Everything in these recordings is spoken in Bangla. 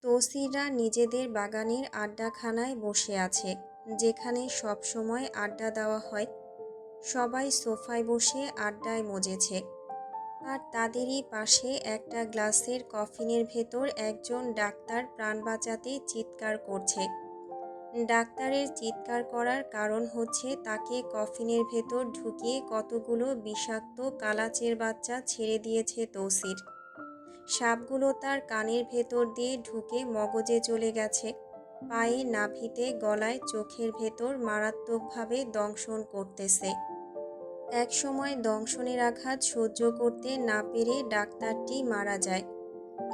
তৌসিররা নিজেদের বাগানের আড্ডাখানায় বসে আছে, যেখানে সবসময় আড্ডা দেওয়া হয়। সবাই সোফায় বসে আড্ডায় মজেছে, আর তাদেরই পাশে একটা গ্লাসের কফিনের ভেতর একজন ডাক্তার প্রাণ বাঁচাতে চিৎকার করছে। ডাক্তারের চিৎকার করার কারণ হচ্ছে তাকে কফিনের ভেতর ঢুকিয়ে কতগুলো বিষাক্ত কালাচের বাচ্চা ছেড়ে দিয়েছে তৌসির। সাপগুলো তার কানের ভেতর দিয়ে ঢুকে মগজে চলে গেছে, পায়ে, নাভিতে, গলায়, চোখের ভেতর মারাত্মকভাবে দংশন করতেছে। একসময় দংশনের আঘাত সহ্য করতে না পেরে ডাক্তারটি মারা যায়।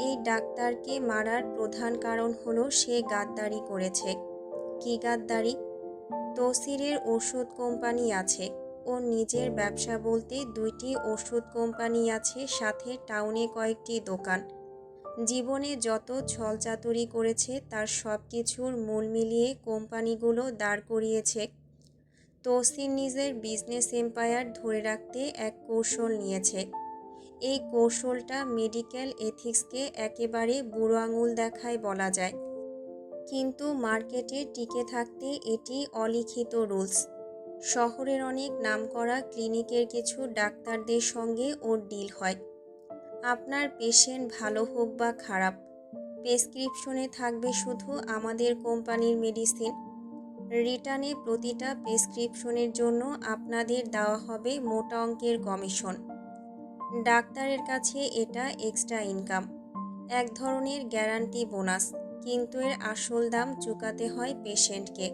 এই ডাক্তারকে মারার প্রধান কারণ হলো সে গাদ্দারি করেছে। কি গাদ্দারি? তৌসিরের ওষুধ কোম্পানি আছে। ওর নিজের ব্যবসা বলতে 2টি ওষুধ কোম্পানি আছে, সাথে টাউনে কয়েকটি দোকান। জীবনে যত ছলচাতুরি করেছে তার সব কিছুর মূল মিলিয়ে কোম্পানিগুলো দাঁড় করিয়েছে। তৌসির নিজের বিজনেস এম্পায়ার ধরে রাখতে এক কৌশল নিয়েছে। এই কৌশলটা মেডিকেল এথিক্সকে একেবারে বুড়ো আঙুল দেখায় বলা যায়, কিন্তু মার্কেটে টিকে থাকতে এটি অলিখিত রুলস। শহরের অনেক নামকরা ক্লিনিকের কিছু ডাক্তারদের সঙ্গে ওর ডিল হয়। আপনার পেশেন্ট ভালো হোক বা খারাপ, প্রেসক্রিপশনে থাকবে শুধু আমাদের কোম্পানির মেডিসিন। রিটার্নে প্রতিটা প্রেসক্রিপশনের জন্য আপনাদের দেওয়া হবে মোটা অঙ্কের কমিশন। ডাক্তারের কাছে এটা এক্সট্রা ইনকাম, এক ধরনের গ্যারান্টি বোনাস, কিন্তু এর আসল দাম চুকাতে হয় পেশেন্টকে।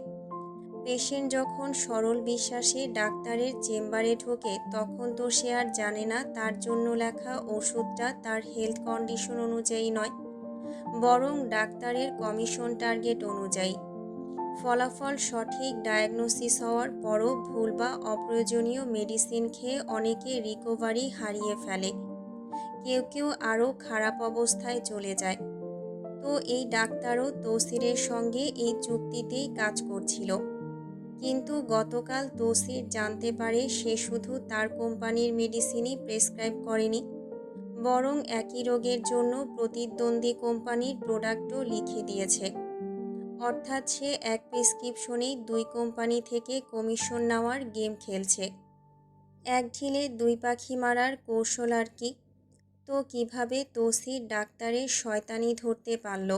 পেশেন্ট যখন সরল বিশ্বাসে ডাক্তারের চেম্বারে ঢোকে, তখন তো সে আর জানে না তার জন্য লেখা ওষুধটা তার হেলথ কন্ডিশন অনুযায়ী নয়, বরং ডাক্তারের কমিশন টার্গেট অনুযায়ী। ফলাফল সঠিক ডায়াগনোসিস হওয়ার পরও ভুল বা অপ্রয়োজনীয় মেডিসিন খেয়ে অনেকে রিকভারি হারিয়ে ফেলে, কেউ কেউ আরও খারাপ অবস্থায় চলে যায়। তো এই ডাক্তারও তৌসিরের সঙ্গে এই চুক্তিতেই কাজ করছিল। কিন্তু গতকাল তৌসির জানতে পারে সে শুধু তার কোম্পানির মেডিসিনই প্রেসক্রাইব করেনি, বরং একই রোগের জন্য প্রতিদ্বন্দ্বী কোম্পানির প্রোডাক্টও লিখে দিয়েছে। অর্থাৎ সে এক প্রেসক্রিপশনেই 2 কোম্পানি থেকে কমিশন নেওয়ার গেম খেলছে। এক ঢিলে 2 পাখি মারার কৌশল আর কি। তো কিভাবে তৌসির ডাক্তারের শয়তানি ধরতে পারল?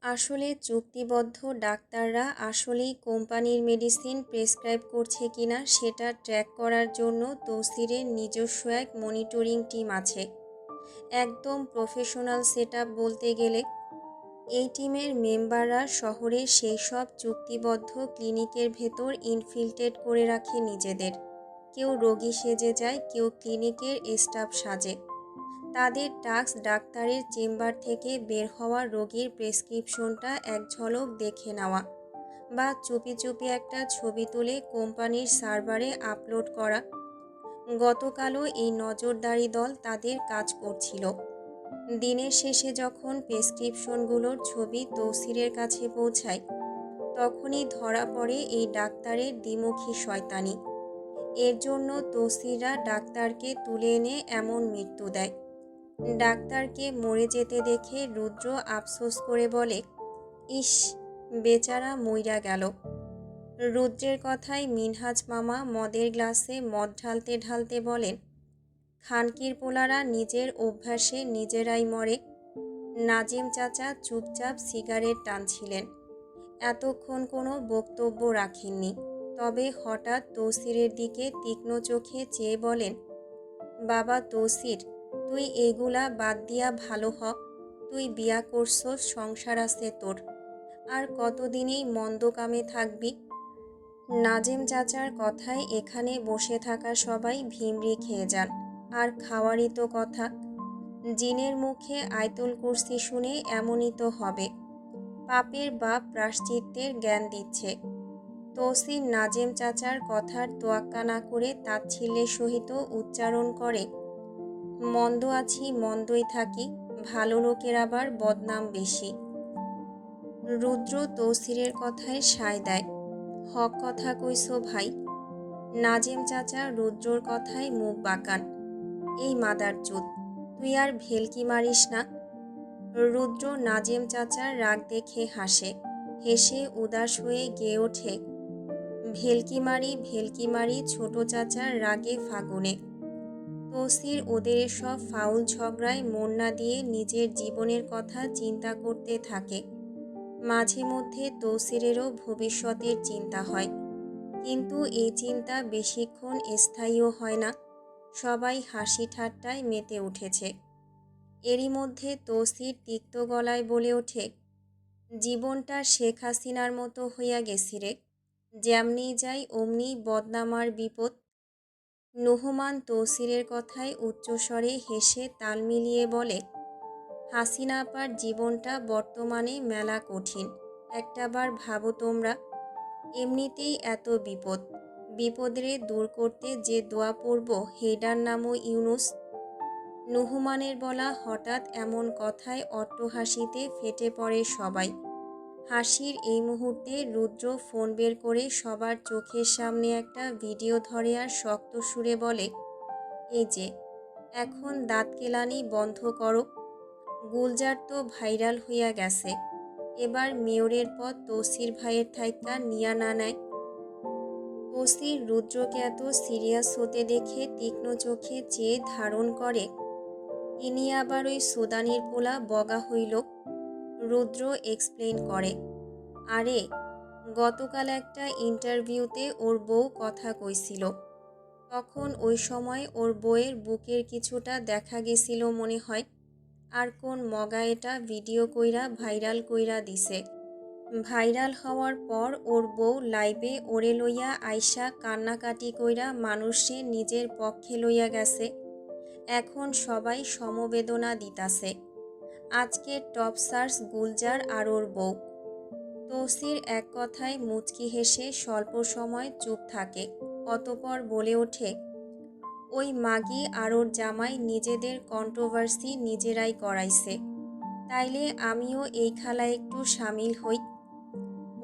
আসলে চুক্তিবদ্ধ ডাক্তাররা আসলেই কোম্পানির মেডিসিন প্রেসক্রাইব করছে কিনা সেটা ট্র্যাক করার জন্য তৌসিরের নিজস্ব এক মনিটরিং টিম আছে। একদম প্রফেশনাল সেটআপ বলতে গেলে। এই টিমের মেম্বাররা শহরের সেই সব চুক্তিবদ্ধ ক্লিনিকের ভেতর ইনফিল্ট্রেট করে রাখে নিজেদের। কেউ রোগী সেজে যায়, কেউ ক্লিনিকের স্টাফ সাজে। তাদের টাস্ক ডাক্তারের চেম্বার থেকে বের হওয়া রোগীর প্রেসক্রিপশনটা এক ঝলক দেখে নেওয়া, বা চুপি চুপি একটা ছবি তুলে কোম্পানির সার্ভারে আপলোড করা। গতকালও এই নজরদারি দল তাদের কাজ করছিল। দিনের শেষে যখন প্রেসক্রিপশনগুলোর ছবি তৌসিরের কাছে পৌঁছায়, তখনই ধরা পড়ে এই ডাক্তারের দ্বিমুখী শয়তানি। এর জন্য তৌসিররা ডাক্তারকে তুলে এনে এমন মৃত্যু দেয়। ডাক্তারকে মরে যেতে দেখে রুদ্র আফসোস করে বলে, ইস, বেচারা মইরা গেল। রুদ্রের কথায় মিনহাজ মামা মদের গ্লাসে মদ ঢালতে ঢালতে বলেন, খানকির পোলারা নিজের অভ্যাসে নিজেরাই মরে। নাজিম চাচা চুপচাপ সিগারেট টানছিলেন, এতক্ষণ কোনো বক্তব্য রাখেননি। তবে হঠাৎ তৌসিরের দিকে তীক্ষ্ণ চোখে চেয়ে বলেন, বাবা তৌসির, তুই এগুলা বাদ দিয়া ভালো হ। তুই বিয়া করছস, সংসার আছে তোর, আর কতদিনই মন্দ কামে থাকবি। নাজিম চাচার কথায় এখানে বসে থাকা সবাই ভিমরি খেয়ে যান। আর খাওয়ারই তো কথা, জিনের মুখে আয়তুল কুরসি শুনে এমনই তো হবে। পাপের বাপ প্রায়শ্চিত্তের জ্ঞান দিচ্ছে। তৌসির নাজিম চাচার কথার তোয়াক্কা না করে তাচ্ছিল্যের সহিত উচ্চারণ করে, মন্দ আছি, মন্দই থাকি, ভালো লোকের আবার বদনাম বেশি। রুদ্র তৌসিরের কথায় সায় দেয়, হক কথা কইছো ভাই। নাজিম চাচা রুদ্রর কথায় মুখ বাঁকান, এই মাদারচোদ, তুই আর ভেলকি মারিস না। রুদ্র নাজেম চাচার রাগ দেখে হাসে, হেসে উদাস হয়ে গেয়ে ওঠে, ভেলকি মারি ছোট চাচার রাগে ফাগুনে। তৌসির ওদের এসব ফাউল ঝগড়ায় মন না দিয়ে নিজের জীবনের কথা চিন্তা করতে থাকে। মাঝে মধ্যে তৌসিরেরও ভবিষ্যতের চিন্তা হয়, কিন্তু এই চিন্তা বেশিক্ষণ স্থায়ীও হয় না। সবাই হাসি ঠাট্টায় মেতে উঠেছে। এরই মধ্যে তৌসির তিক্ত গলায় বলে ওঠে, জীবনটা শেখ হাসিনার মতো হইয়া গেছি রে, যেমনি যাই অমনি বদনামার বিপদ। নুহমান তৌসিরের কথায় উচ্চস্বরে হেসে তাল মিলিয়ে বলে, হাসিনা আপার জীবনটা বর্তমানে মেলা কঠিন। একটাবার ভাবো তোমরা, এমনিতেই এত বিপদ, বিপদরে দূর করতে যে দোয়া পড়ব হেডার নামও ইউনুস। নুহমানের বলা হঠাৎ এমন কথায় অট্টহাসিতে ফেটে পড়ে সবাই। হাসির এই মুহূর্তে রুদ্র ফোন বের করে সবার চোখের সামনে একটা ভিডিও ধরে আর শক্ত সুরে বলে, এই যে এখন দাঁত কেলানি বন্ধ করো, গুলজার তো ভাইরাল হইয়া গেছে, এবার মেয়রের পদ তৌসির ভাইয়ের থাইকা নিয়া না নেয়। তৌসির রুদ্রকে এত সিরিয়াস হতে দেখে তীক্ষ্ণ চোখে চেয়ে ধারণ করে, ইনি আবার ওই সুদানির পোলা বগা হইল। রুদ্র এক্সপ্লেন করে, আরে গতকাল একটা ইন্টারভিউতে ওর বউ কথা কইছিল, তখন ওই সময় ওর বউয়ের বুকের কিছুটা দেখা গেছিল মনে হয়, আর কোন মগা এটা ভিডিও কইরা ভাইরাল কইরা দিছে। ভাইরাল হওয়ার পর ওর বউ লাইভে ওরে লইয়া আইসা কান্নাকাটি কইরা মানুষে নিজের পক্ষে লইয়া গেছে। এখন সবাই সমবেদনা দিতাছে। আজকে টপ সার্চ গুলজার আর ওর বউ। তৌসির এক কথায় মুচকি হেসে স্বল্প সময় চুপ থাকে, অতপর বলে ওঠে, ওই মাগি আর ওর জামাই নিজেদের কন্ট্রোভার্সি নিজেরাই করাইছে, তাইলে আমিও এই খেলায় একটু সামিল হই।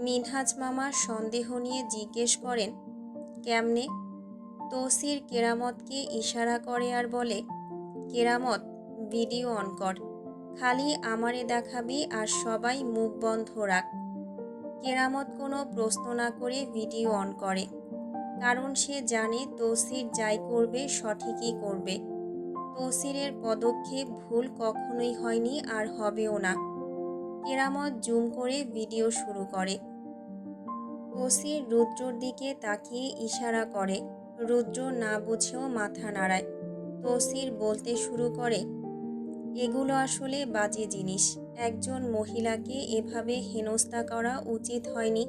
মিনহাজ মামা সন্দেহ নিয়ে জিজ্ঞেস করেন, কেমনে? তৌসির কেরামতকে ইশারা করে আর বলে, কেরামত ভিডিও অন কর, খালি আমারে দেখাবি আর সবাই মুখ বন্ধ রাখ। কেরামত কোনো প্রশ্ন না করে ভিডিও অন করে, কারণ সে জানে তৌসির যাই করবে সঠিকই করবে। তৌসিরের পদক্ষেপ ভুল কখনোই হয়নি আর হবেও না। কেরামত জুম করে ভিডিও শুরু করে। তৌসির রুদ্রর দিকে তাকিয়ে ইশারা করে, রুদ্র না বুঝেও মাথা নাড়ায়। তৌসির বলতে শুরু করে, এগুলো আসলে বাজে জিনিস, একজন মহিলাকে এভাবে হেনস্থা করা উচিত হয়নি।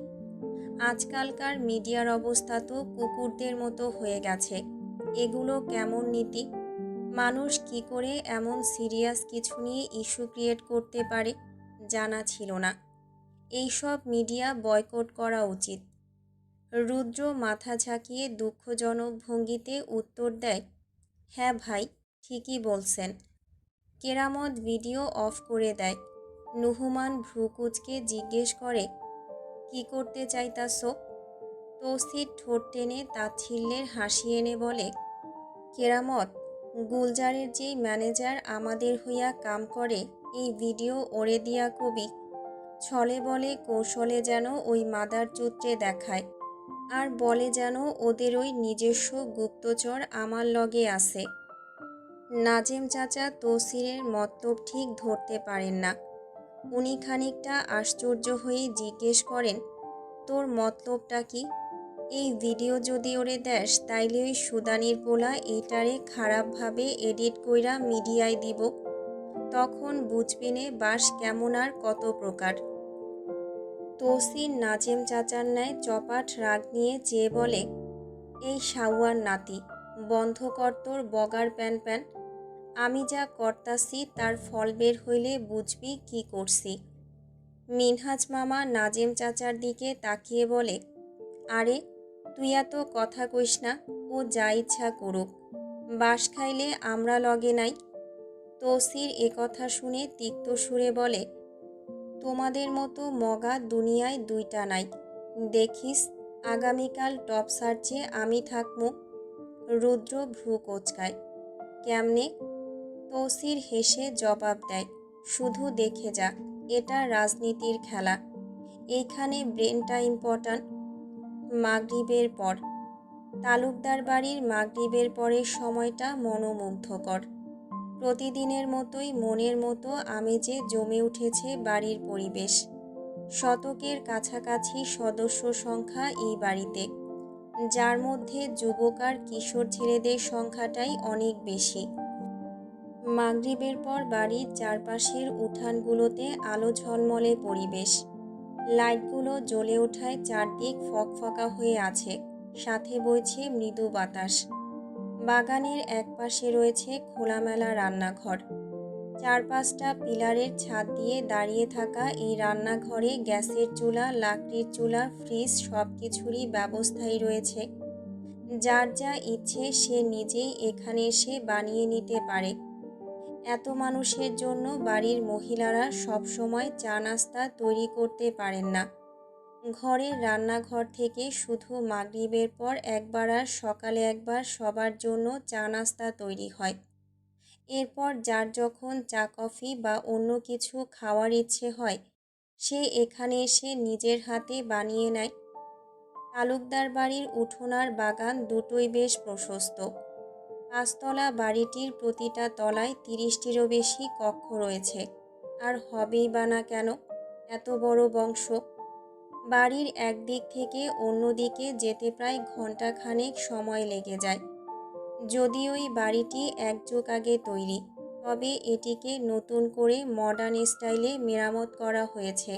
আজকালকার মিডিয়ার অবস্থা তো কুকুরদের মতো হয়ে গেছে। এগুলো কেমন নীতি? মানুষ কি করে এমন সিরিয়াস কিছু নিয়ে ইস্যু ক্রিয়েট করতে পারে, জানা ছিল না। এইসব মিডিয়া বয়কট করা উচিত। রুদ্র মাথা ঝাঁকিয়ে দুঃখজনক ভঙ্গিতে উত্তর দেয়, হ্যাঁ ভাই, ঠিকই বলছেন। কেরামত ভিডিও অফ করে দেয়। নুহমান ভ্রুকুচকে জিজ্ঞেস করে, কি করতে চাইতাছো? তৌসির ঠোঁট টেনে তাচ্ছিল্যের হাসি এনে বলে, কেরামত, গুলজারের যেই ম্যানেজার আমাদের হইয়া কাম করে, এই ভিডিও ওরে দিয়া কবি, ছলে বলে কৌশলে যেন ওই মাদার চুত্রে দেখায়, আর বলে যেন ওদের ওই নিজস্ব গুপ্তচর আমার লগে আছে। নাজেম চাচা তৌসিরের মতলব ঠিক ধরতে পারেন না। উনি খানিকটা আশ্চর্য হয়ে জিজ্ঞেস করেন, তোর মতলবটা কি? এই ভিডিও যদি ওরে দেশ, তাইলে ওই সুদানির পোলা এইটারে খারাপভাবে এডিট কইরা মিডিয়ায় দিব, তখন বুঝবিনে বাস কেমন আর কত প্রকার। তৌসির নাজেম চাচার ন্যায় চপাট রাগ নিয়ে চেয়ে বলে, এই সাউয়ার নাতি, বন্ধ কর তোর বগার প্যান প্যান। আমি যা করতাছি তার ফল বের হইলে বুঝবি কি করছি। মিনহাজ মামা নাজেম চাচার দিকে তাকিয়ে বলে, আরে তুই এত কথা কইস না, ও যা ইচ্ছা করুক, বাস খাইলে আমরা লগে নাই। তৌসির একথা শুনে তিক্ত সুরে বলে, তোমাদের মতো মগা দুনিয়ায় দুইটা নাই, দেখিস আগামীকাল টপ সার্চে আমি থাকমু। রুদ্র ভ্রু কোচকায়, কেমনে? তৌসির হেসে জবাব দেয়, শুধু দেখে যা, এটা রাজনীতির খেলা। এইখানে ব্রেনটা ইম্পর্ট্যান্ট। মাগরিবের পর। তালুকদার বাড়ির মাগরিবের পরের সময়টা মনোমুগ্ধকর। প্রতিদিনের মতোই মনের মতো আমেজে জমে উঠেছে বাড়ির পরিবেশ। শতকের কাছাকাছি সদস্য সংখ্যা এই বাড়িতে, যার মধ্যে যুবক আর কিশোর ছেলেদের সংখ্যাটাই অনেক বেশি। মাগরিবের পর বাড়ির চারপাশের উঠানগুলোতে আলো ঝলমলে পরিবেশ। লাইটগুলো জ্বলে ওঠায় চারদিক ফকফকা হয়ে আছে, সাথে বইছে মৃদু বাতাস। বাগানের একপাশে রয়েছে খোলামেলা রান্নাঘর। 4-5টা পিলারের ছাদ দিয়ে দাঁড়িয়ে থাকা এই রান্নাঘরে গ্যাসের চুলা, লাকড়ির চুলা, ফ্রিজ সব কিছুরই ব্যবস্থাই রয়েছে। যার যা ইচ্ছে সে নিজেই এখানে এসে বানিয়ে নিতে পারে। এত মানুষের জন্য বাড়ির মহিলারা সবসময় চা নাস্তা তৈরি করতে পারেন না। ঘরের রান্নাঘর থেকে শুধু মাগরিবের পর একবার আর সকালে একবার সবার জন্য চা নাস্তা তৈরি হয়। এরপর যার যখন চা কফি বা অন্য কিছু খাওয়ার ইচ্ছে হয় সে এখানে এসে নিজের হাতে বানিয়ে নেয়। তালুকদার বাড়ির উঠোন আর বাগান দুটোই বেশ প্রশস্ত। 5তলা বাড়িটির প্রতিটা তলায় 30টিরও বেশি কক্ষ রয়েছে। আর হবেই বা না কেন, এত বড় বংশ। বাড়ির একদিক থেকে অন্য দিকে যেতে প্রায় ঘন্টাখানেক সময় লেগে যায়। যদিও এই বাড়িটি এক যুগ আগে তৈরি, তবে এটিকে নতুন করে মডার্ন স্টাইলে মেরামত করা হয়েছে।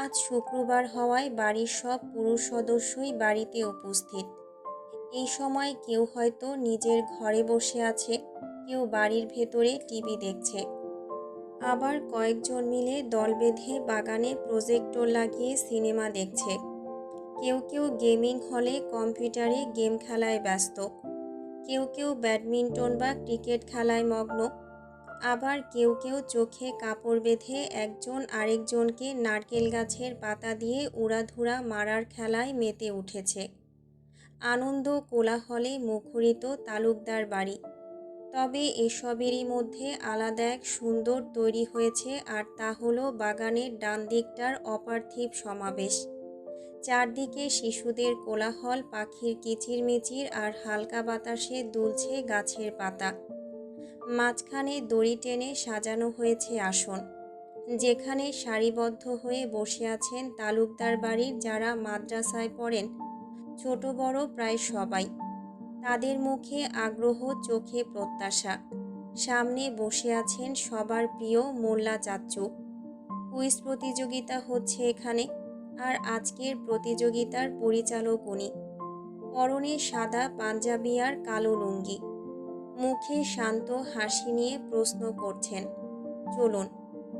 আজ শুক্রবার হওয়ায় বাড়ির সব পুরুষ সদস্যই বাড়িতে উপস্থিত। এই সময় কেউ হয়তো নিজের ঘরে বসে আছে, কেউ বাড়ির ভেতরে টিভি দেখছে। আবার কয়েকজন মিলে দল বেঁধে বাগানে প্রজেক্টর লাগিয়ে সিনেমা দেখছে। কেউ কেউ গেমিং হলে কম্পিউটারে গেম খেলায় ব্যস্ত। কেউ কেউ ব্যাডমিন্টন বা ক্রিকেট খেলায় মগ্ন। আবার কেউ কেউ চোখে কাপড় বেঁধে একজন আরেকজনকে নারকেল গাছের পাতা দিয়ে উড়াধুরা মারার খেলায় মেতে উঠেছে। আনন্দ কোলাহলে মুখরিত তালুকদার বাড়ি। তবে এসবেরই মধ্যে আলাদা এক সুন্দর তৈরি হয়েছে, আর তা হলো বাগানের ডান দিকটার অপার্থিব সমাবেশ। চারদিকে শিশুদের কোলাহল, পাখির কিচিরমিচির আর হালকা বাতাসে দুলছে গাছের পাতা। মাঝখানে দড়ি টেনে সাজানো হয়েছে আসন, যেখানে সারিবদ্ধ হয়ে বসে আছেন তালুকদার বাড়ির যারা মাদ্রাসায় পড়েন, ছোট বড় প্রায় সবাই। তাদের মুখে আগ্রহ, চোখে প্রত্যাশা। সামনে বসে আছেন সবার প্রিয় মোল্লা চাচ্চু। কুইজ প্রতিযোগিতা হচ্ছে এখানে, আর আজকের প্রতিযোগিতার পরিচালক উনি। পরনে সাদা পাঞ্জাবি আর কালো লুঙ্গি। মুখে শান্ত হাসি নিয়ে প্রশ্ন করছেন। চলুন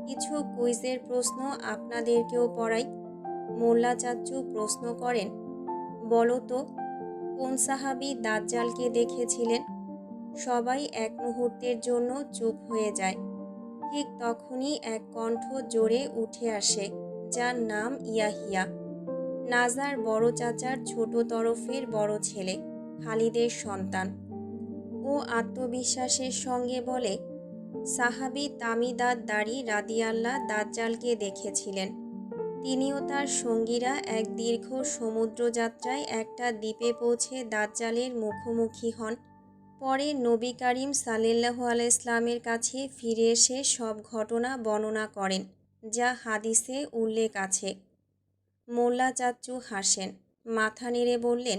কিছু কুইজের প্রশ্ন আপনাদেরকেও পড়াই। মোল্লা চাচ্চু প্রশ্ন করেন, বলো তো, কোন সাহাবী দাজ্জালকে দেখেছিলেন? সবাই এক মুহূর্তের জন্য চুপ হয়ে যায়। ঠিক তখনই এক কণ্ঠ জোরে উঠে আসে, যার নাম ইয়াহিয়া, নাজার বড় চাচার ছোট তরফের বড় ছেলে, খালিদের সন্তান। ও আত্মবিশ্বাসের সঙ্গে বলে, সাহাবী তামিদাদ দাড়ি রাদিয়াল্লাহ দাজ্জালকে দেখেছিলেন। তিনিও তার সঙ্গীরা এক দীর্ঘ সমুদ্রযাত্রায় একটা দ্বীপে পৌঁছে দাজ্জালের মুখোমুখি হন। পরে নবী করিম সাল্লাল্লাহু আলাইহি ইসলামের কাছে ফিরে এসে সব ঘটনা বর্ণনা করেন, যা হাদিসে উল্লেখ আছে। মোল্লা চাচ্চু হাসেন, মাথা নেড়ে বললেন,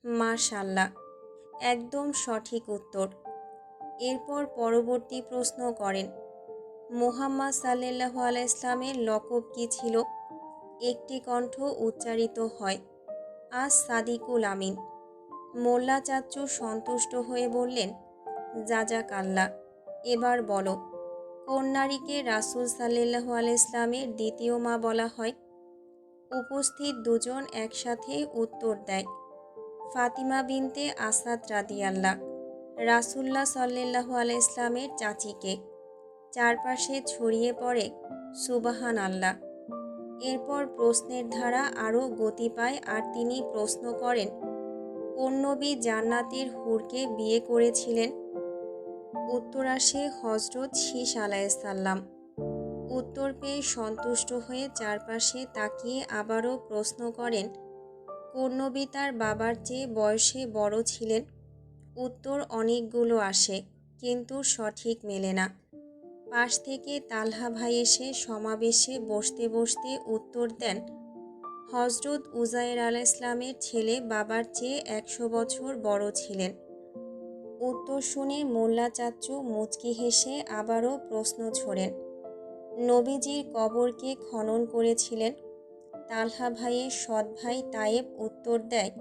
মাশাআল্লাহ, একদম সঠিক উত্তর। এরপর পরবর্তী প্রশ্ন করেন, মুহাম্মদ সাল্লাল্লাহু আলাইহি ইসলামের লকব কী ছিল? একটি কণ্ঠ উচ্চারিত হয়, আজ সাদিকুল আমিন। মোল্লা চাচ্চু সন্তুষ্ট হয়ে বললেন, জাজাকাল্লাহ। এবার বলো, কোন নারীকে রাসূল সাল্লাল্লাহু আলাইহি ইসলামের দ্বিতীয় মা বলা হয়? উপস্থিত দুজন একসাথে উত্তর দেয়, ফাতিমা বিনতে আসাদ রাদিয়াল্লাহ, রাসূলুল্লাহ সাল্লাল্লাহু আলাইহি ইসলামের চাচিকে। চারপাশে ছড়িয়ে পড়ে সুবহান আল্লাহ। এরপর প্রশ্নের ধারা আরও গতি পায়, আর তিনি প্রশ্ন করেন, কোন নবী জান্নাতের হুরকে বিয়ে করেছিলেন? উত্তর আসে হজরত শীষ আলাইসাল্লাম। উত্তর পেয়ে সন্তুষ্ট হয়ে চারপাশে তাকিয়ে আবারও প্রশ্ন করেন, কোন নবী তার বাবার চেয়ে বয়সে বড় ছিলেন? উত্তর অনেকগুলো আসে, কিন্তু সঠিক মেলে না। পাশ থেকে তালহা ভাই এসে সমাবেশে বসতে বসতে উত্তর দেন, হজরত উজায়ের আলাইসলামের ছেলে বাবার চেয়ে 100 বছর বড় ছিলেন। উত্তর শুনে মোল্লা চাচ্চু মুচকি হেসে আবারও প্রশ্ন ছোড়েন, নবীজির কবরকে খনন করেছিলেন? তালহা ভাইয়ের সৎ ভাই তায়েব উত্তর দেয়,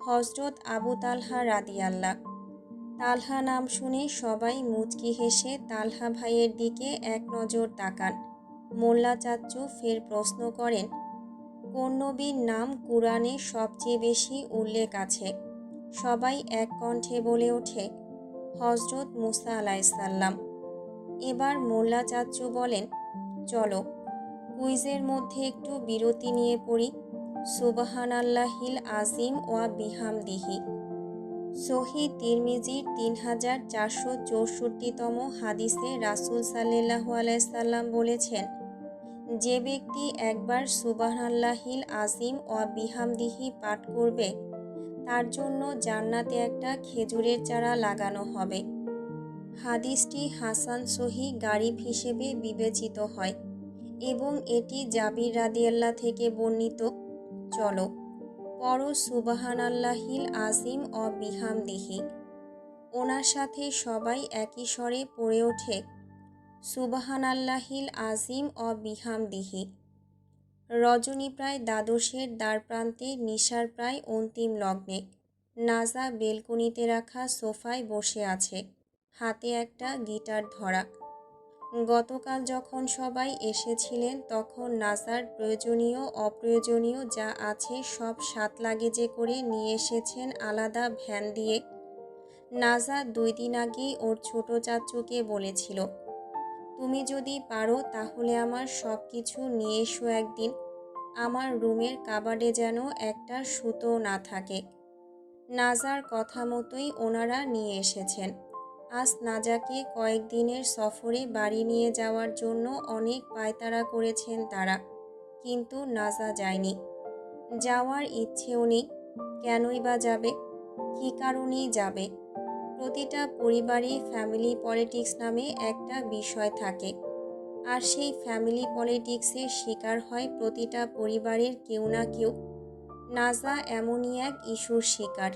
হজরত আবু তালহা রাদিয়াল্লাহ। তালহা নাম শুনে সবাই মুচকি হেসে তালহা ভাইয়ের দিকে এক নজর তাকান। মোল্লা চাচ্চু ফের প্রশ্ন করেন, কোন নবীর নাম কুরআনে সবচেয়ে বেশি উল্লেখ আছে? সবাই এক কণ্ঠে বলে ওঠে, হজরত মুসা আলাইসাল্লাম। এবার মোল্লা চাচ্চু বলেন, চলো কুইজের মধ্যে একটু বিরতি নিয়ে পড়ি। সুবহানাল্লাহিল আজিম ওয়া বিহামদিহি। সহি তিরমিজির 3464তম হাদিসে রাসূল সাল্লাল্লাহু আলাইহি সাল্লাম বলেছেন, যে ব্যক্তি একবার সুবহানাল্লাহিল আজিম ওয়া বিহামদিহি পাঠ করবে, তার জন্য জান্নাতে একটা খেজুরের চারা লাগানো হবে। হাদিসটি হাসান সহি গারিব হিসেবে বিবেচিত হয় এবং এটি জাবির রাদিয়াল্লাহ থেকে বর্ণিত। চলো পড়ো সুবহানাল্লাহিল আজিম ও বিহামদিহি। ওনার সাথে সবাই একই স্বরে পড়ে ওঠে, সুবহানাল্লাহিল আজিম ও বিহামদিহি। রজনী প্রায় দ্বাদশের দ্বারপ্রান্তে, নিশার প্রায় অন্তিম লগ্নে। নাজা বেলকনিতে রাখা সোফায় বসে আছে, হাতে একটা গিটার ধরা। গতকাল যখন সবাই এসেছিলেন তখন নাজার প্রয়োজনীয় অপ্রয়োজনীয় যা আছে সব 7 লাগেজে করে নিয়ে এসেছেন আলাদা ভ্যান দিয়ে। নাজা 2 দিন আগেই ওর ছোট চাচুকে বলেছিল, তুমি যদি পারো তাহলে আমার সব কিছু নিয়ে এসো একদিন। আমার রুমের কাবাডে যেন একটা সুতো না থাকে। নাজার কথা মতোই ওনারা নিয়ে এসেছেন। আজ নাজাকে কয়েকদিনের সফরে বাড়ি নিয়ে যাওয়ার জন্য অনেক পায়তারা করেছেন তারা, কিন্তু নাজা যায়নি। যাওয়ার ইচ্ছেও নেই। কেনই বা যাবে? কী কারণেই যাবে? প্রতিটা পরিবারেই ফ্যামিলি পলিটিক্স নামে একটা বিষয় থাকে, আর সেই ফ্যামিলি পলিটিক্সের শিকার হয় প্রতিটা পরিবারের কেউ না কেউ। নাজা এমনই এক ইস্যুর শিকার।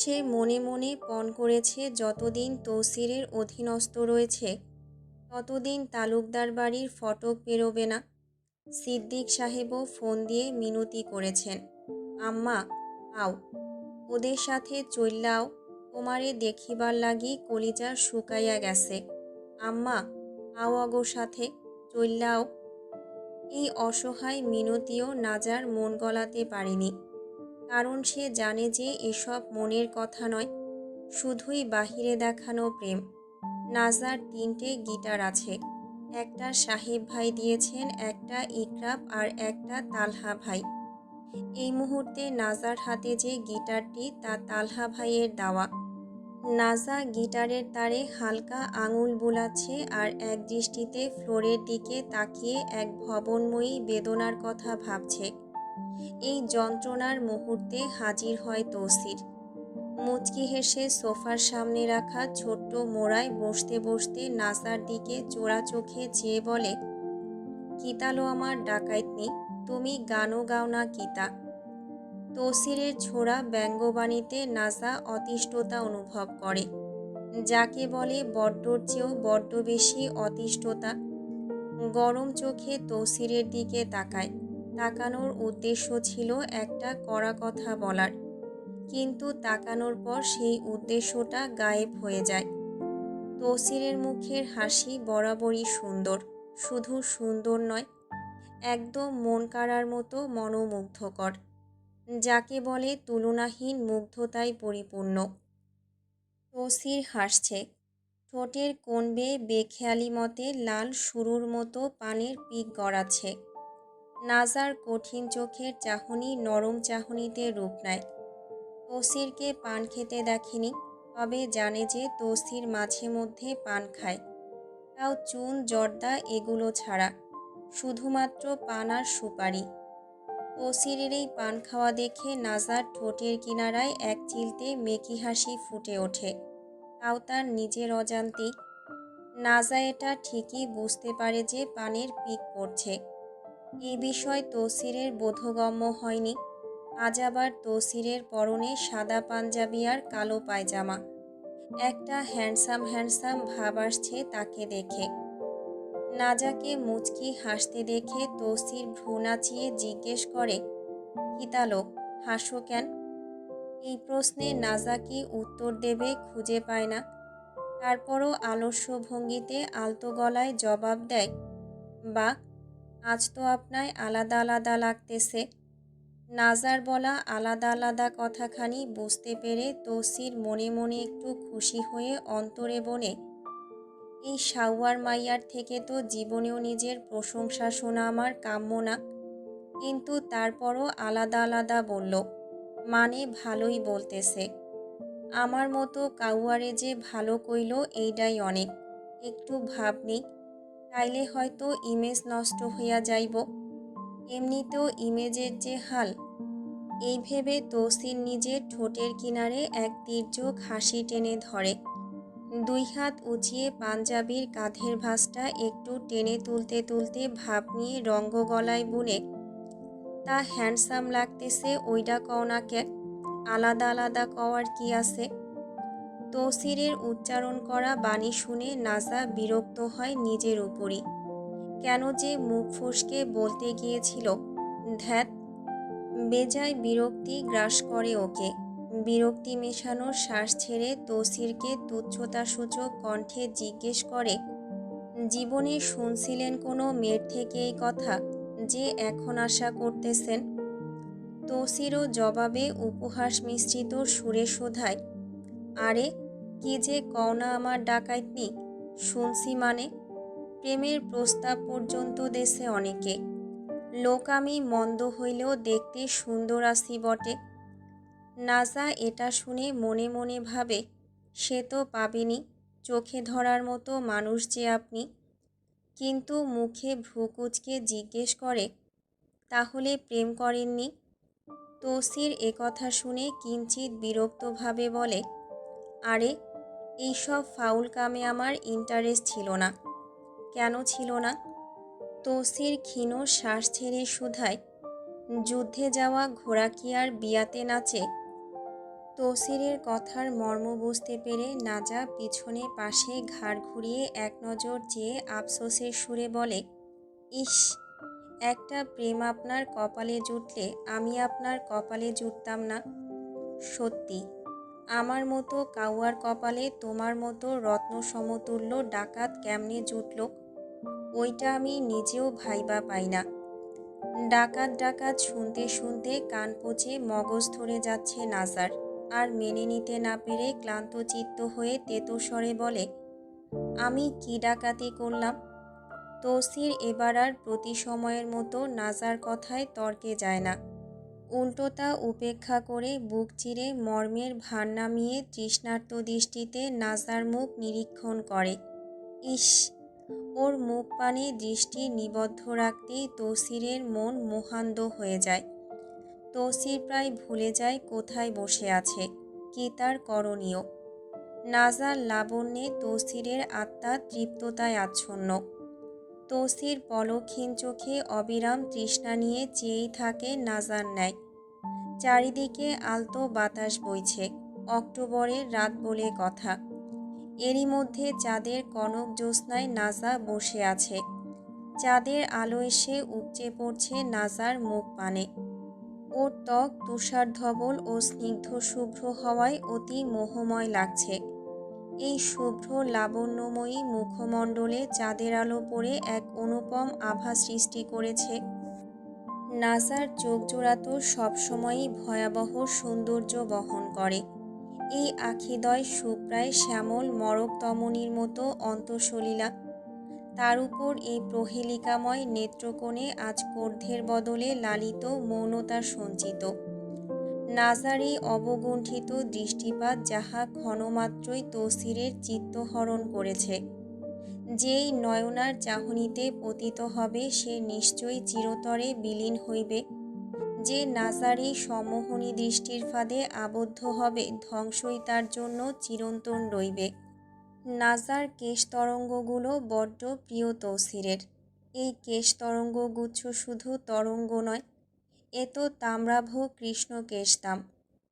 সে মনে মনে পণ করেছে যতদিন তৌসিরের অধীনস্থ রয়েছে ততদিন তালুকদার বাড়ির ফটক পেরোবে না। সিদ্দিক সাহেবও ফোন দিয়ে মিনতি করেছেন, আম্মা আও, ওদের সাথে চইল্লাও, তোমারে দেখিবার লাগি কলিজা শুকাইয়া গেছে। আম্মা আও আগো সাথে চইল্লাও। এই অসহায় মিনতিও নাজার মন গলাতে পারেনি, কারণ সে জানে যে এসব মনের কথা নয়, শুধুই বাহিরে দেখানো প্রেম। নাজার 3টে গিটার আছে, একটা সাহেব ভাই দিয়েছেন, একটা ইকরাব আর একটা তালহা ভাই। এই মুহূর্তে নাজার হাতে যে গিটারটি তা তালহা ভাইয়ের দেওয়া। নাজা গিটারের তারে হালকা আঙুল বুলাচ্ছে আর এক দৃষ্টিতে ফ্লোরের দিকে তাকিয়ে এক ভবনময়ী বেদনার কথা ভাবছে। এই যন্ত্রণার মুহূর্তে হাজির হয় তৌসির। মুচকি হেসে সোফার সামনে রাখা ছোট্ট মোড়ায় বসতে বসতে নাজার দিকে চোরা চোখে চেয়ে বলে, কিতালো আমার ডাকাইতনি, তুমি গানও গাও না কিতা। তৌসিরের ছোড়া ব্যঙ্গবাণীতে নাজা অতিষ্ঠতা অনুভব করে, যাকে বলে বড্ডর চেয়েও বড্ড বেশি অতিষ্ঠতা। গরম চোখে তৌসিরের দিকে তাকায়। তাকানোর উদ্দেশ্য ছিল একটা কড়া কথা বলার, কিন্তু তাকানোর পর সেই উদ্দেশ্যটা গায়েব হয়ে যায়। তৌসিরের মুখের হাসি বরাবরই সুন্দর, শুধু সুন্দর নয়, একদম মন কাড়ার মতো মনোমুগ্ধকর, যাকে বলে তুলনাহীন মুগ্ধতায় পরিপূর্ণ। তৌসির হাসছে, ঠোঁটের কোণ বেয়ে বেখেয়ালি মতে লাল শুরুর মতো পানের পিক গড়াচ্ছে। নাজার কঠিন চোখের চাহনি নরম চাহনিতে রূপ নেয়। তৌসিরকে পান খেতে দেখেনি, তবে জানে যে তৌসির মাঝে মধ্যে পান খায়, তাও চুন জর্দা এগুলো ছাড়া, শুধুমাত্র পান আর সুপারি। তৌসিরের এই পান খাওয়া দেখে নাজার ঠোঁটের কিনারায় এক চিলতে মেকি হাসি ফুটে ওঠে, তাও তার নিজের অজান্তেই। নাজা এটা ঠিকই বুঝতে পারে যে পানের পিক পড়ছে। এই বিষয় তৌসিরের বোধগম্য হয়নি। আজ আবার তৌসিরের পরনে সাদা পাঞ্জাবি আর কালো পায়জামা। একটা হ্যান্ডসাম হ্যান্ডসাম ভাব আসছে তাকে দেখে। নাজাকে মুচকি হাসতে দেখে তৌসির ভ্রু নাচিয়ে জিজ্ঞেস করে, কিতালো, হাসো কেন? এই প্রশ্নে নাজা কি উত্তর দেবে খুঁজে পায় না। তারপরও আলস্য ভঙ্গিতে আলতো গলায় জবাব দেয়, বা আজ তো আপনায় আলাদা আলাদা লাগতেছে। নাজার বলা আলাদা আলাদা কথাখানি বুঝতে পেরে তৌসির মনে মনে একটু খুশি হয়ে অন্তরে বনে, এই সাওয়ার মাইয়ার থেকে তো জীবনেও নিজের প্রশংসা শোনা আমার কাম্য না। কিন্তু তারপরও আলাদা আলাদা বলল, মানে ভালোই বলতেছে। আমার মতো কাউয়ারে যে ভালো কইল এইটাই অনেক। একটু ভাবনি, তাইলে হয়তো ইমেজ নষ্ট হইয়া যাইব। এমনিতেও ইমেজের যে হাল। এই ভেবে তৌসির নিজের ঠোঁটের কিনারে এক তীর্যক হাসি টেনে ধরে। দুই হাত উঁচিয়ে পাঞ্জাবির কাঁধের ভাঁজটা একটু টেনে তুলতে তুলতে ভাব নিয়ে রঙ্গ গলায় বুনে, তা হ্যান্ডসাম লাগতেছে ওইটা কও না কে? আলাদা আলাদা কওয়ার কি আছে? তৌসিরের উচ্চারণ করা বাণী শুনে নাজা বিরক্ত হয় নিজের উপরই। কেন যে মুখ ফসকে বলতে গিয়েছিল, ধ্যাত। বেজায় বিরক্তি গ্রাস করে ওকে। বিরক্তি মেশানো শ্বাস ছেড়ে তৌসিরকে তুচ্ছতাসূচক কণ্ঠে জিজ্ঞেস করে, জীবনে শুনছিলেন কোনো মেয়ের থেকে এই কথা যে এখন আশা করতেছেন? তৌসিরও জবাবে উপহাস মিশ্রিত সুরে শোধায়, আরে কি যে কও না আমার ডাকাইতনি, শুনছি মানে। প্রেমের প্রস্তাব পর্যন্ত দেশে অনেকে। লোক আমি মন্দ হইলেও দেখতে সুন্দর আছি বটে। নাজা এটা শুনে মনে মনে ভাবে, সে তো পাবেনি, চোখে ধরার মতো মানুষ যে আপনি। কিন্তু মুখে ভ্রু কুঁচকে জিজ্ঞেস করে, তাহলে প্রেম করেননি? তৌসির একথা শুনে কিঞ্চিত বিরক্তভাবে বলে, আরে এইসব ফাউল কামে আমার ইন্টারেস্ট ছিল না। কেন ছিল না? তৌসির ক্ষীণ শ্বাস ছেড়ে শুধায়, যুদ্ধে যাওয়া ঘোড়া কি আর বিয়াতে নাচে? তৌসিরের কথার মর্ম বুঝতে পেরে নাজা পিছনে পাশে ঘাড় ঘুরিয়ে এক নজর চেয়ে আফসোসের সুরে বলে, ইস, একটা প্রেম আপনার কপালে জুটলে আমি আপনার কপালে জুটতাম না। সত্যি, আমার মতো কাউয়ার কপালে তোমার মতো রত্ন সমতুল্য ডাকাত কেমনে জুটল, ওইটা আমি নিজেও ভাইবা পাই না। ডাকাত ডাকাত শুনতে শুনতে কান পচে মগজ ধরে যাচ্ছে নাজার। আর মেনে নিতে না পেরে ক্লান্ত চিত্ত হয়ে তেতো স্বরে বলে, আমি কি ডাকাতি করলাম? তৌসির এবার আর প্রতি সময়ের মতো নাজার কথায় তর্কে যায় না। উল্টো তা উপেক্ষা করে বুক চিরে মর্মের ভার নামিয়ে তৃষ্ণার্ত দৃষ্টিতে নাজার মুখ নিরীক্ষণ করে। ইস, ওর মুখ পানে দৃষ্টি নিবদ্ধ রাখতেই তৌসিরের মন মোহান্ধ হয়ে যায়। তৌসির প্রায় ভুলে যায় কোথায় বসে আছে, কি তার করণীয়। নাজার লাবণ্যে তৌসিরের আত্মা তৃপ্ততায় আচ্ছন্ন। তৌসির পলকহীন চোখে অবিরাম তৃষ্ণা নিয়ে চেয়েই থাকে নাজার ন্যায়। চারিদিকে আলতো বাতাস বইছে, অক্টোবরের রাত বলে কথা। এরই মধ্যে চাঁদের কনক জ্যোৎস্নায় নাজা বসে আছে। চাঁদের আলো এসে উপচে পড়ছে নাজার মুখ পানে। ওর ত্বক তুষার ধবল ও স্নিগ্ধ শুভ্র হওয়ায় অতি মোহময় লাগছে। এই শুভ্র লাবণ্যময়ী মুখমণ্ডলে চাঁদের আলো পড়ে এক অনুপম আভা সৃষ্টি করেছে। নাজার চোখজোড়া তো সবসময়ই ভয়াবহ সৌন্দর্য বহন করে। এই আখিদ্বয় সুপ্রায় শ্যামল মরকতমনীর মতো অন্তঃসলীলা। তার উপর এই প্রহেলিকাময় নেত্রকোণে আজ কর্ধের বদলে লালিত মৌনতা সঞ্চিত। নাজার এই অবগুণ্ঠিত দৃষ্টিপাত যাহা ক্ষণমাত্রই তৌসিরের চিত্তহরণ করেছে। যেই নয়নার চাহনিতে পতিত হবে সে নিশ্চয়ই চিরতরে বিলীন হইবে। যে নাজার এই সম্মোহনী দৃষ্টির ফাঁদে আবদ্ধ হবে ধ্বংসই তার জন্য চিরন্তন রইবে। নাজার কেশতরঙ্গগুলো বড্ড প্রিয় তৌসিরের। এই কেশতরঙ্গগুচ্ছ শুধু তরঙ্গ নয়, এ তো তাম্রাভ কৃষ্ণ কেশতাম।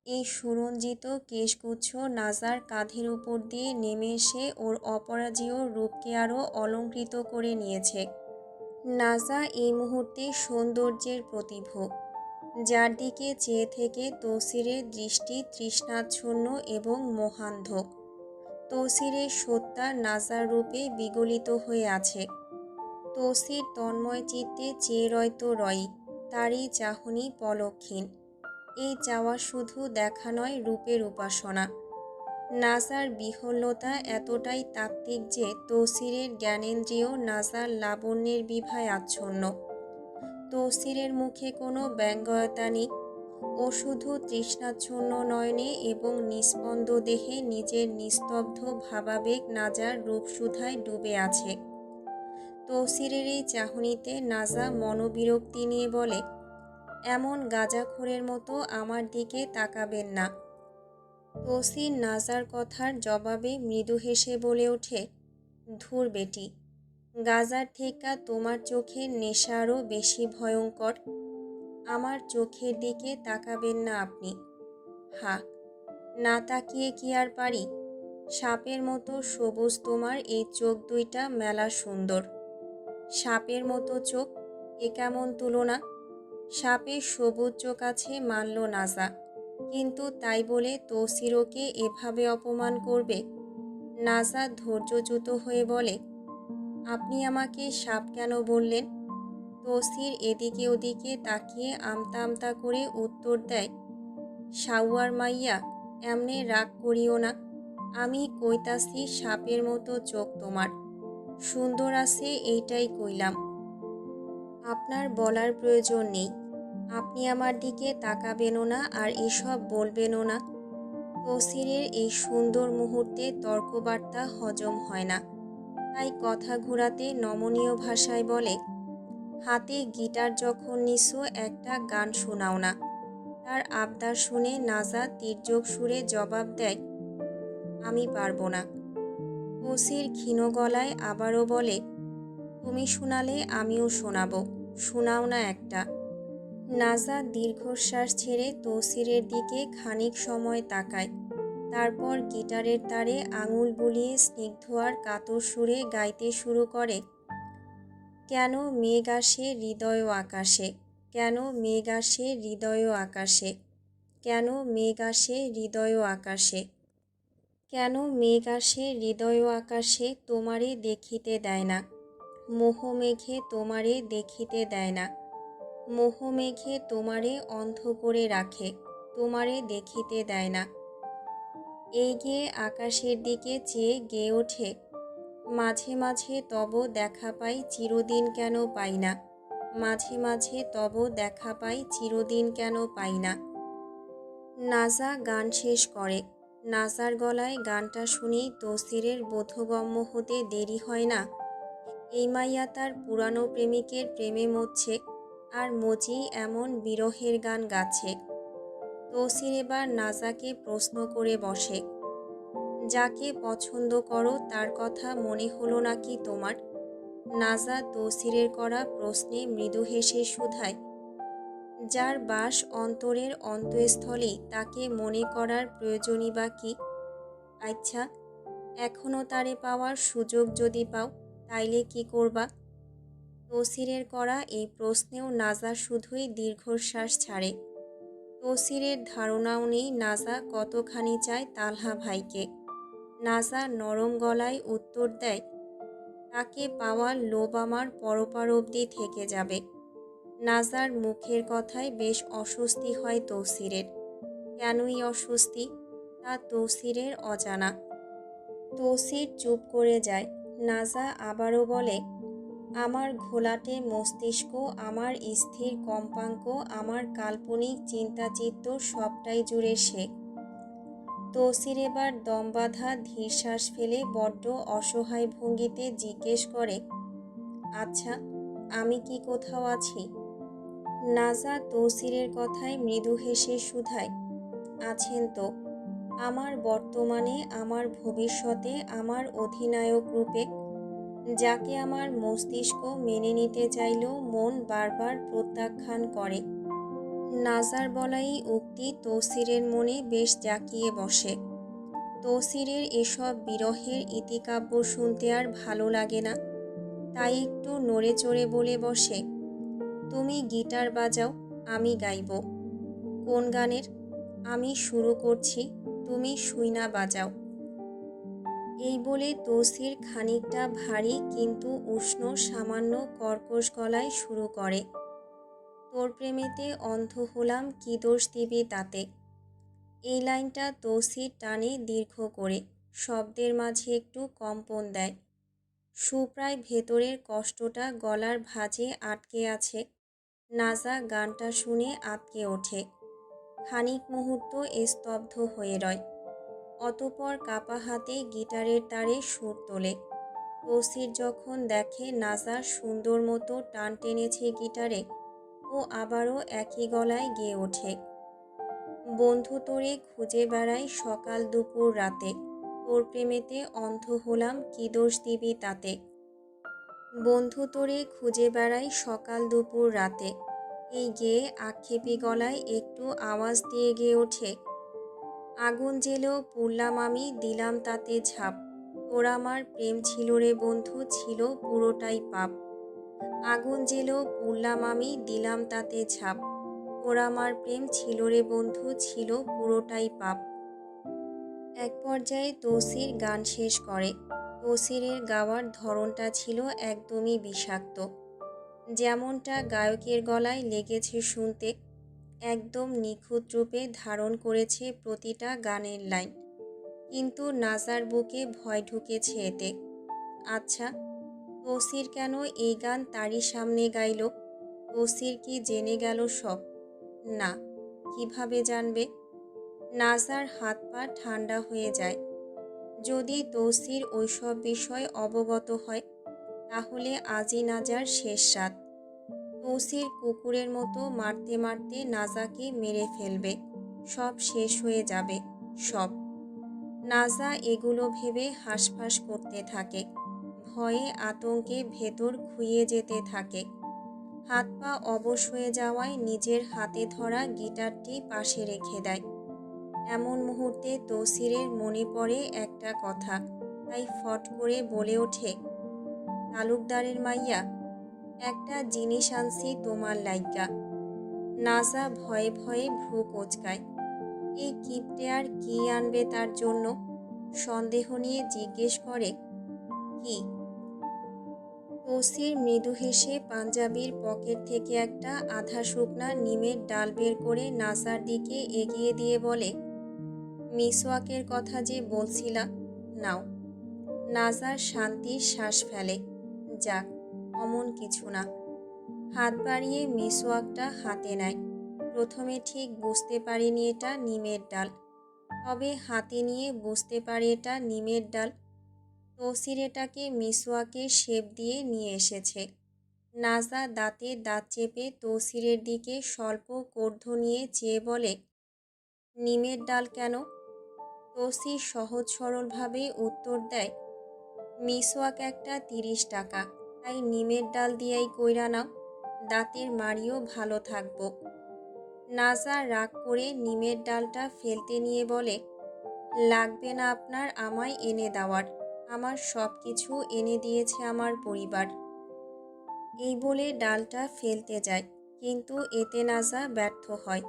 এই সুরঞ্জিত কেশগুচ্ছ নাজার কাঁধের উপর দিয়ে নেমে এসে ওর অপরাজেয় রূপকে আরও অলঙ্কৃত করে নিয়েছে। নাজা এই মুহূর্তে সৌন্দর্যের প্রতিভূ, যার দিকে চেয়ে থেকে তৌসিরের দৃষ্টি তৃষ্ণাচ্ছন্ন এবং মোহান্ধ। তৌসিরের সত্তা নাজার রূপে বিগলিত হয়ে আছে। তৌসির তন্ময় চিত্তে চেয়ে রয়তো রয়ই, তারই চাহনি পলকহীন। এই চাওয়া শুধু দেখা নয়, রূপের উপাসনা। নাজার বিহ্বলতা এতটাই তাত্ত্বিক যে তৌসিরের জ্ঞানেন্দ্রিয় নাজার লাবণ্যের বিভায় আচ্ছন্ন। তৌসিরের মুখে কোনো ব্যঙ্গয়তা নেই। ও শুধু তৃষ্ণাচ্ছন্ন নয়নে এবং নিস্পন্দ দেহে নিজের নিস্তব্ধ ভাবাবেগ নাজার রূপসুধায় ডুবে আছে। তৌসিরের এই চাহনিতে নাজা মনোবিরক্তি নিয়ে বলে, এমন গাঁজাখোরের মতো আমার দিকে তাকাবেন না। তৌসির নাজার কথার জবাবে মৃদু হেসে বলে ওঠে, ধুর বেটি, গাঁজার থেকে তোমার চোখের নেশা আরও বেশি ভয়ঙ্কর। আমার চোখের দিকে তাকাবেন না আপনি। হা, না তাকিয়ে কি আর পারি? সাপের মতো সবুজ তোমার এই চোখ দুইটা মেলা সুন্দর। সাপের মতো চোখ, এ কেমন তুলনা? সাপের সবুজ চোখ আছে মানল নাজা, কিন্তু তাই বলে তৌসিরকে এভাবে অপমান করবে? নাজা ধৈর্যচ্যুত হয়ে বলে, আপনি আমাকে সাপ কেন বললেন? তৌসির এদিকে ওদিকে তাকিয়ে আমতা আমতা করে উত্তর দেয়, সাউয়ার মাইয়া, এমনে রাগ করিও না। আমি কইতাছি সাপের মতো চোখ তোমার, সুন্দর আছে এইটাই কইলাম। আপনার বলার প্রয়োজন নেই। আপনি আমার দিকে তাকাবেনও না আর এসব বলবেনও না। তৌসিরের এই সুন্দর মুহূর্তে তর্কবার্তা হজম হয় না, তাই কথা ঘোরাতে নমনীয় ভাষায় বলে, হাতে গিটার যখন নিছো একটা গান শোনাও না। তার আবদার শুনে নাজা তির্যক সুরে জবাব দেয়, আমি পারবো না। তৌসির ক্ষীণ গলায় আবারও বলে, তুমি শোনালে আমিও শোনাবো, শোনাও না একটা। নাজা দীর্ঘশ্বাস ছেড়ে তৌসিরের দিকে খানিক সময় তাকায়, তারপর গিটারের তারে আঙুল বুলিয়ে স্নিগ্ধ আর কাতর সুরে গাইতে শুরু করে, কেন মেঘ আসে হৃদয় আকাশে, কেন মেঘ আসে হৃদয় আকাশে, কেন মেঘ আসে হৃদয় আকাশে, কেন মেঘ আসে হৃদয় আকাশে তোমারে দেখিতে দেয় না, মোহমেঘে তোমারে দেখিতে দেয় না, মোহমেঘে তোমারে অন্ধ করে রাখে, তোমারে দেখিতে দেয় না। এই গেয়ে আকাশের দিকে চেয়ে গেয়ে ওঠে, মাঝে মাঝে তব দেখা পাই চিরদিন কেন পাই না, মাঝে মাঝে তব দেখা পাই চিরদিন কেন পাই না। নাজা গান শেষ করে। নাজার গলায় গানটা শুনেই তৌসিরের বোধগম্য হতে দেরি হয় না, এই মাইয়া তার পুরানো প্রেমিকের প্রেমে মরছে আর মজি এমন বিরহের গান গাচ্ছে। তৌসির এবার নাজাকে প্রশ্ন করে বসে, যাকে পছন্দ করো তার কথা মনে হলো নাকি তোমার? নাজা তৌসিরের করা প্রশ্নে মৃদু হেসে শুধায়, যার বাস অন্তরের অন্তঃস্থলেই তাকে মনে করার প্রয়োজনই বা কি? আচ্ছা, এখনও তারে পাওয়ার সুযোগ যদি পাও, তাইলে কি করবা? তৌসিরের করা এই প্রশ্নেও নাজা শুধুই দীর্ঘশ্বাস ছাড়ে। তৌসিরের ধারণাও নেই নাজা কতখানি চায় তালহা ভাইকে। নাজা নরম গলায় উত্তর দেয়, তাকে পাওয়ার লোভ আমার পরপার অবধি থেকে যাবে। নাজার মুখের কথায় বেশ অস্বস্তি হয় তৌসিরের। কেনই অস্বস্তি, তা তৌসিরের অজানা। তৌসির চুপ করে যায়। নাজা আবারও বলে, আমার ঘোলাটে মস্তিষ্ক, আমার স্থির কম্পাঙ্ক, আমার কাল্পনিক চিন্তাচিত্ত সবটাই জুড়ে সে। তৌসির এবার দম বাঁধা ধীরশ্বাস ফেলে বড্ড অসহায় ভঙ্গিতে জিজ্ঞেস করে, আচ্ছা, আমি কি কোথাও আছি? নাজা তৌসিরের কথায় মৃদু হেসে শুধায়, আছেন তো। আমার বর্তমানে, আমার ভবিষ্যতে, আমার অধিনায়ক রূপে, যাকে আমার মস্তিষ্ক মেনে নিতে চাইলেও মন বারবার প্রত্যাখ্যান করে। নাজার বলাই উক্তি তৌসিরের মনে বেশ জাঁকিয়ে বসে। তৌসিরের এসব বিরহের ইতিকাব্য শুনতে আর ভালো লাগে না, তাই একটু নড়ে চড়ে বলে বসে, তুমি গিটার বাজাও, আমি গাইব। কোন গানের? আমি শুরু করছি, তুমি শুইনা বাজাও। এই বলে তৌসির খানিকটা ভারী কিন্তু উষ্ণ সামান্য কর্কশ গলায় শুরু করে, তোর প্রেমেতে অন্ধ হলাম, কি দোষ দিবি তাতে। এই লাইনটা তৌসির টানে দীর্ঘ করে, শব্দের মাঝে একটু কম্পন দেয়। সুপ্রায় ভেতরের কষ্টটা গলার ভাঁজে আটকে আছে। নাজা গানটা শুনে আঁতকে ওঠে, খানিক মুহূর্ত স্তব্ধ হয়ে রয়, অতঃপর কাপা হাতে গিটারের তারে সুর তোলে। তৌসির যখন দেখে নাজা সুন্দর মতো টান টেনেছে গিটারে, ও আবারও একই গলায় গেয়ে ওঠে, বন্ধু তোরে খুঁজে বেড়াই সকাল দুপুর রাতে, তোর প্রেমেতে অন্ধ হলাম, কি দোষ দিবি তাতে। বন্ধু তোরে খুঁজে বেড়াই সকাল দুপুর রাতে, এই গেয়ে আক্ষেপী গলায় একটু আওয়াজ দিয়ে গেয়ে ওঠে, আগুন জেলেও পুড়লাম আমি, দিলাম তাতে ঝাঁপ, তোর আমার প্রেম ছিল রে বন্ধু, ছিল পুরোটাই পাপ। আগুন জেলেও পুড়লাম আমি, দিলাম তাতে ঝাঁপ, তোর আমার প্রেম ছিল রে বন্ধু, ছিল পুরোটাই পাপ। এক পর্যায়ে তৌসির গান শেষ করে। তৌসিরের গাওয়ার ধরনটা ছিল একদমই বিষাক্ত, যেমনটা গায়কের গলায় লেগেছে শুনতে, একদম নিখুঁত রূপে ধারণ করেছে প্রতিটা গানের লাইন। কিন্তু নাজার বুকে ভয় ঢুকেছে এতে। আচ্ছা, তৌসির কেন এই গান তারই সামনে গাইল? তৌসির কি জেনে গেল সব? না, কিভাবে জানবে? নাজার হাত পা ঠান্ডা হয়ে যায়। যদি তৌসির ওইসব বিষয় অবগত হয়, তাহলে আজই নাজার শেষ রাত। তৌসির কুকুরের মতো মারতে মারতে নাজাকে মেরে ফেলবে, সব শেষ হয়ে যাবে, সব। নাজা এগুলো ভেবে হাঁসফাঁস করতে থাকে, ভয়ে আতঙ্কে ভেতর খুইয়ে যেতে থাকে। হাত পা অবশ হয়ে যাওয়ায় নিজের হাতে ধরা গিটারটি পাশে রেখে দেয়। এমন মুহূর্তে তৌসিরের মনে পড়ে একটা কথা, তাই ফট করে বলে ওঠে, তালুকদারের মাইয়া, একটা জিনিস আনছি তোমার লাইগা। নাজা ভয়ে ভয়ে ভ্রু কোঁচকায়। এই কিপ্টে আর কি আনবে তার জন্য? সন্দেহ নিয়ে জিজ্ঞেস করে, কি? তৌসির মৃদু হেসে পাঞ্জাবির পকেট থেকে একটা আধা শুকনা নিমের ডাল বের করে নাজার দিকে এগিয়ে দিয়ে বলে, মিসওয়াকের কথা যে বলছিলা, নাও। নাজার শান্তির শ্বাস ফেলে, যাক, অমন কিছু না। হাত বাড়িয়ে মিসওয়াকটা হাতে নেয়। প্রথমে ঠিক বুঝতে পারেনি এটা নিমের ডাল, তবে হাতে নিয়ে বুঝতে পারে এটা নিমের ডাল। তৌসির এটাকে মিসওয়াকের শেপ দিয়ে নিয়ে এসেছে। নাজা দাঁতে দাঁত চেপে তৌসিরের দিকে স্বল্প কর্ধ্য নিয়ে চেয়ে বলে, নিমের ডাল কেন? তৌসির সহজ সরলভাবে উত্তর দেয়, মিসওয়াক একটা 30 টাকা, তাই নিমের ডাল দিয়াই কইরা নাও, দাঁতের মাড়িও ভালো থাকবো। নাজা রাগ করে নিমের ডালটা ফেলতে নিয়ে বলে, লাগবে না আপনার আমায় এনে দেওয়ার, আমার সব কিছু এনে দিয়েছে আমার পরিবার। এই বলে ডালটা ফেলতে যায়, কিন্তু এতে নাজা ব্যর্থ হয়।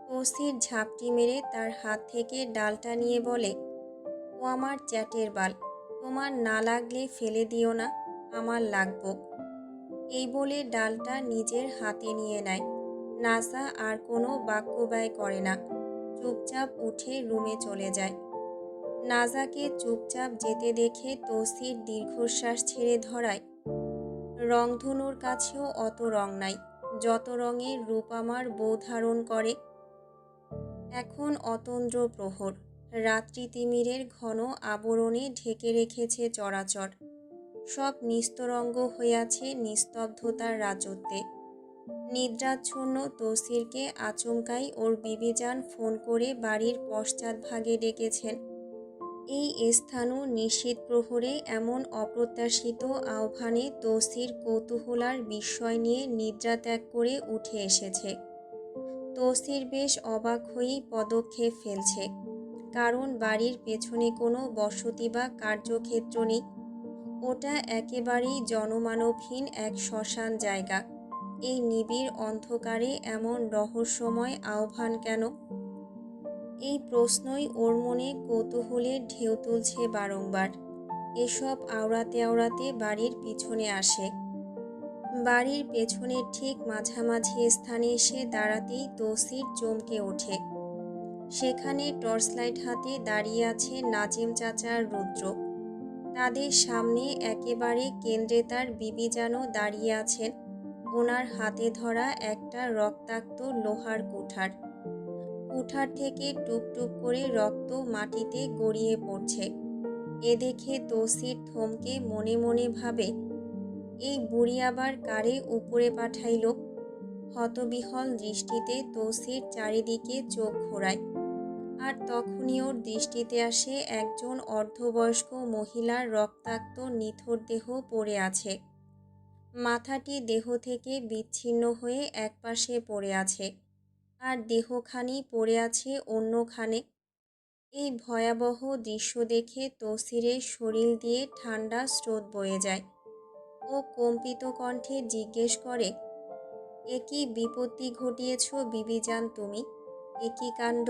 তৌসির ঝাপটি মেরে তার হাত থেকে ডালটা নিয়ে বলে, ও আমার চ্যাটের বাল, তোমার না লাগলে ফেলে দিও না, আমার লাগবো। এই বলে ডালটা নিজের হাতে নিয়ে নেয়। নাজা আর কোনো বাক্য ব্যয় করে না, চুপচাপ উঠে রুমে চলে যায়। নাজাকে চুপচাপ যেতে দেখে তৌসির দীর্ঘশ্বাস ছেড়ে ধরায়, রংধনুর কাছেও অত রং নাই, যত রঙের রূপ আমার বউ ধারণ করে। এখন অতন্দ্র প্রহর, রাত্রি তিমিরের ঘন আবরণে ঢেকে রেখেছে চরাচর। সব নিস্তরঙ্গ হইয়াছে নিস্তব্ধতার রাজত্বে। নিদ্রাচ্ছন্ন তৌসিরকে আচমকাই ওর বিবিজান ফোন করে বাড়ির পশ্চাৎভাগে ডেকেছেন। এই স্থাণু নিশীথ প্রহরে এমন অপ্রত্যাশিত আহ্বানে তৌসির কৌতূহল আর বিস্ময় নিয়ে নিদ্রা ত্যাগ করে উঠে এসেছে। তৌসির বেশ অবাক হয়েই পদক্ষেপ ফেলছে, কারণ বাড়ির পেছনে কোনো বসতি বা কার্যক্ষেত্র নেই। ওটা একেবারেই জনমানবহীন এক শ্মশান জায়গা। এই নিবিড় অন্ধকারে এমন রহস্যময় আহ্বান কেন? এই প্রশ্নই ওর মনে কৌতূহলের ঢেউ তুলছে বারংবার। এসব আওড়াতে আওড়াতে বাড়ির পিছনে আসে। বাড়ির পেছনের ঠিক মাঝামাঝি স্থানে এসে দাঁড়াতেই তৌসির চমকে ওঠে। সেখানে টর্চলাইট হাতে দাঁড়িয়ে আছে নাজিম চাচা আর রুদ্র। তাদের সামনে একেবারে কেন্দ্রে তার বিবিজানও দাঁড়িয়ে আছেন, ওনার হাতে ধরা একটা রক্তাক্ত লোহার কুঠার। কুঠার থেকে টুপটুপ করে রক্ত মাটিতে গড়িয়ে পড়ছে। এ দেখে তৌসির থমকে মনে মনে ভাবে, এই বুড়ি আবার কারে উপরে পাঠাইল? হতবিহ্বল দৃষ্টিতে তৌসির চারিদিকে চোখ ঘোরায়। আর তখনই ওর দৃষ্টিতে আসে একজন অর্ধবয়স্ক মহিলার রক্তাক্ত নিথর দেহ পড়ে আছে। মাথাটি দেহ থেকে বিচ্ছিন্ন হয়ে একপাশে পড়ে আছে, আর দেহখানি পড়ে আছে অন্যখানে। এই ভয়াবহ দৃশ্য দেখে তৌসিরের শরীর দিয়ে ঠান্ডা স্রোত বয়ে যায়। ও কম্পিত কণ্ঠে জিজ্ঞেস করে, এ কি বিপত্তি ঘটিয়েছ বিবিজান তুমি? এ কি কাণ্ড?